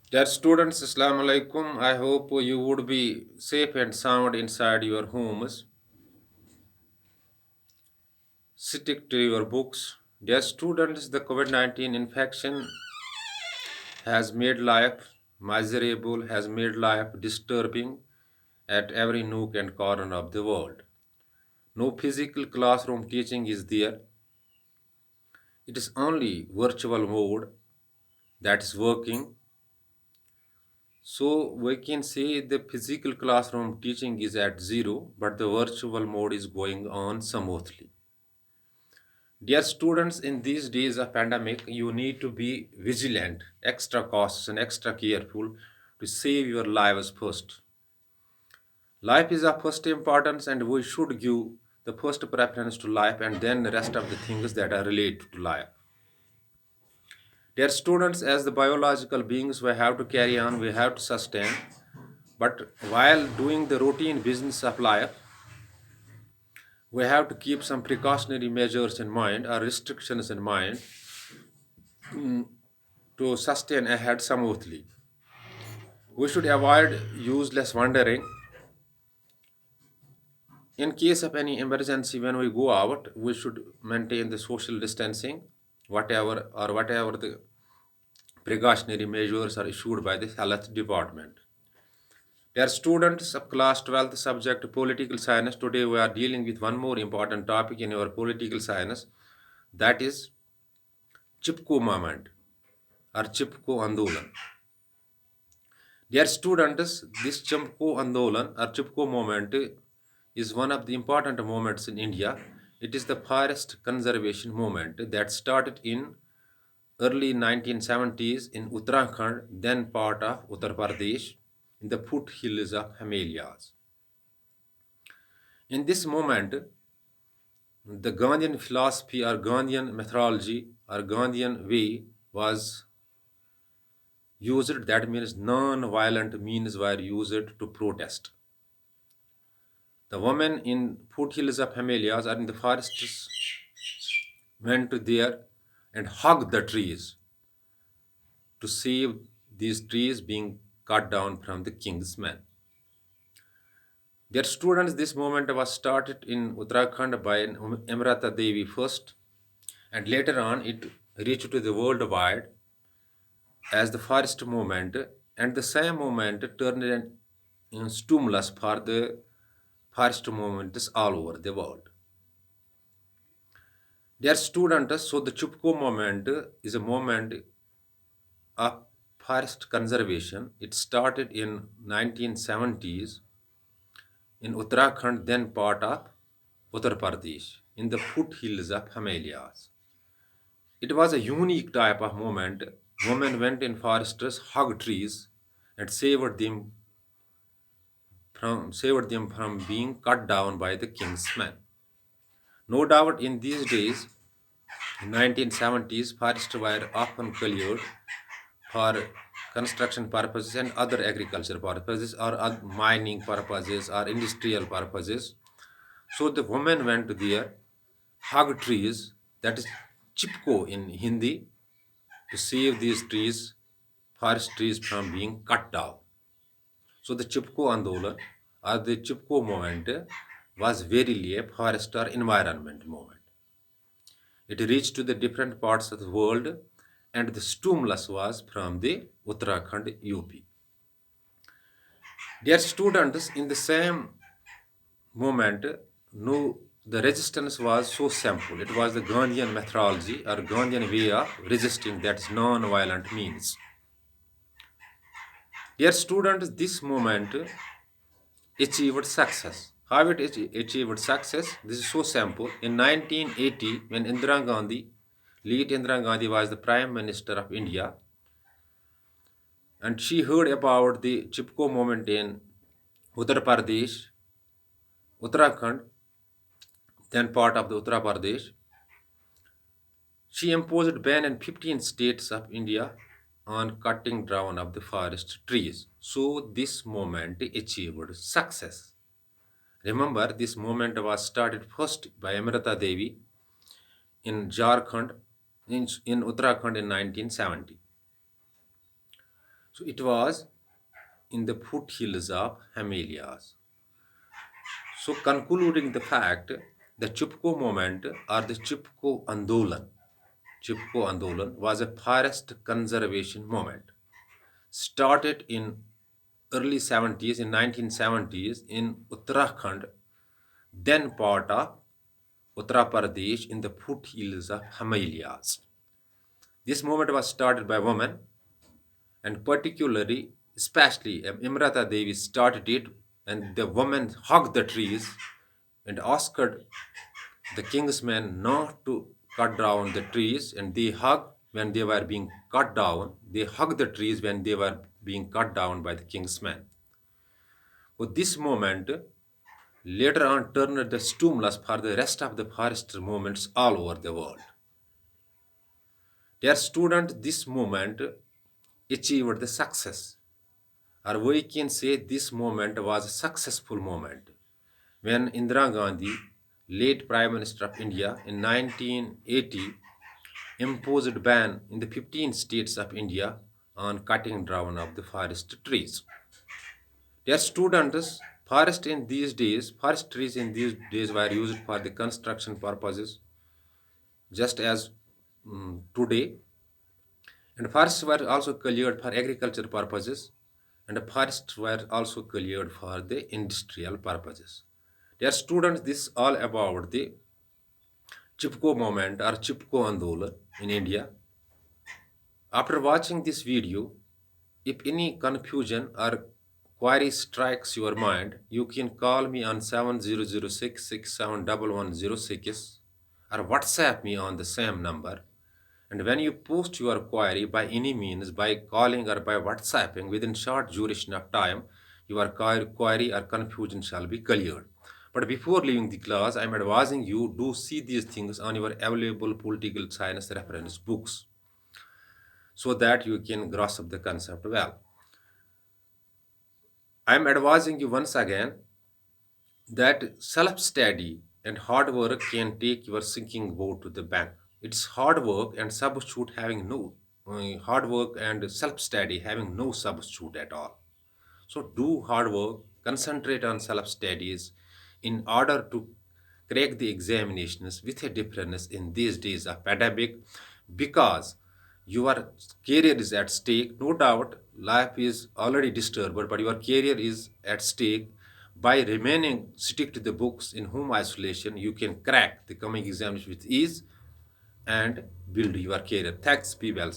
Dear students, Assalamu alaikum. I hope you would be safe and sound inside your homes. Stick to your books. Dear students, the COVID 19 infection has made life miserable, has made life disturbing at every nook and corner of the world. No physical classroom teaching is there, it is only virtual mode that is working. So we can say the physical classroom teaching is at zero, but the virtual mode is going on smoothly. Dear students, in these days of pandemic, you need to be vigilant, extra cautious, and extra careful to save your lives first. Life is of first importance, and we should give the first preference to life and then the rest of the things that are related to life. Dear students, as the biological beings, we have to carry on, we have to sustain. But while doing the routine business of life, we have to keep some precautionary measures in mind or restrictions in mind to sustain ahead smoothly. We should avoid useless wandering. In case of any emergency, when we go out, we should maintain the social distancing, whatever the precautionary measures are issued by the health department. Dear students of class 12th subject political science, today we are dealing with one more important topic in our political science, that is Chipko movement or Chipko Andolan. Dear students, this Chipko Andolan or Chipko movement is one of the important movements in India. It is the forest conservation movement that started in early 1970s in Uttarakhand, then part of Uttar Pradesh, in the foothills of Himalayas. In this movement, the Gandhian philosophy or Gandhian methodology or Gandhian way was used, that means non-violent means were used to protest. The women in foothills of Himalayas or in the forests went there and hugged the trees to save these trees being cut down from the king's men. Their students, this movement was started in Uttarakhand by Amrita Devi first, and later on it reached to the worldwide as the forest movement, and the same movement turned in stimulus for the forest movements all over the world. Dear students, so the Chupko movement is a movement of forest conservation. It started in 1970s in Uttarakhand, then part of Uttar Pradesh, in the foothills of Himalayas. It was a unique type of movement. Women went in forests, hugged trees, and saved them from being cut down by the king's men. No doubt in these days, in 1970s, forests were often cleared for construction purposes and other agriculture purposes or mining purposes or industrial purposes. So the women went there, hug trees, that is chipko in Hindi, to save these trees, forest trees from being cut down. So the Chipko Andolan or the Chipko movement was verily a forest or environment movement. It reached to the different parts of the world, and the stimulus was from the Uttarakhand UP. Dear students, in the same moment, no, the resistance was so simple. It was the Gandhian methodology or Gandhian way of resisting, that is non-violent means. Dear students, this movement achieved success. How it achieved success? This is so simple. In 1980, when late Indira Gandhi was the Prime Minister of India, and she heard about the Chipko movement in Uttar Pradesh, Uttarakhand, then part of the Uttar Pradesh, she imposed ban in 15 states of India on cutting down of the forest trees. So this movement achieved success. Remember, this movement was started first by Amrita Devi in Jharkhand, in Uttarakhand in 1970. So it was in the foothills of Himalayas. So concluding the fact, the Chipko movement or the Chipko Andolan was a forest conservation movement started in early 70s, in 1970s in Uttarakhand, then part of Uttar Pradesh in the foothills of Himalayas. This movement was started by women, and particularly, especially Imrata Devi started it, and the women hugged the trees and asked the king's men not to cut down the trees, and they hugged when they were being cut down. They hugged the trees when they were being cut down by the king's men. So this movement later on turned the stimulus for the rest of the forest movements all over the world. Dear student, this movement achieved the success, or we can say this movement was a successful movement. When Indira Gandhi, late Prime Minister of India, in 1980 imposed ban in the 15 states of India on cutting down of the forest trees. Dear students, forest trees in these days were used for the construction purposes, just as today. And forests were also cleared for agriculture purposes, and forests were also cleared for the industrial purposes. Dear students, this is all about the Chipko movement or Chipko Andolan in India. After watching this video, if any confusion or query strikes your mind, you can call me on 7006671106 or WhatsApp me on the same number. And when you post your query by any means, by calling or by WhatsApping within short duration of time, your query or confusion shall be cleared. But before leaving the class, I am advising you do see these things on your available political science reference books so that you can grasp the concept well. I am advising you once again that self study and hard work can take your sinking boat to the bank. It's hard work and substitute having no hard work and self study having no substitute at all. So do hard work, concentrate on self studies in order to crack the examinations with a difference in these days of pandemic, because your career is at stake. No doubt, life is already disturbed, but your career is at stake. By remaining stick to the books in home isolation, you can crack the coming examinations with ease and build your career. Thanks. Be well.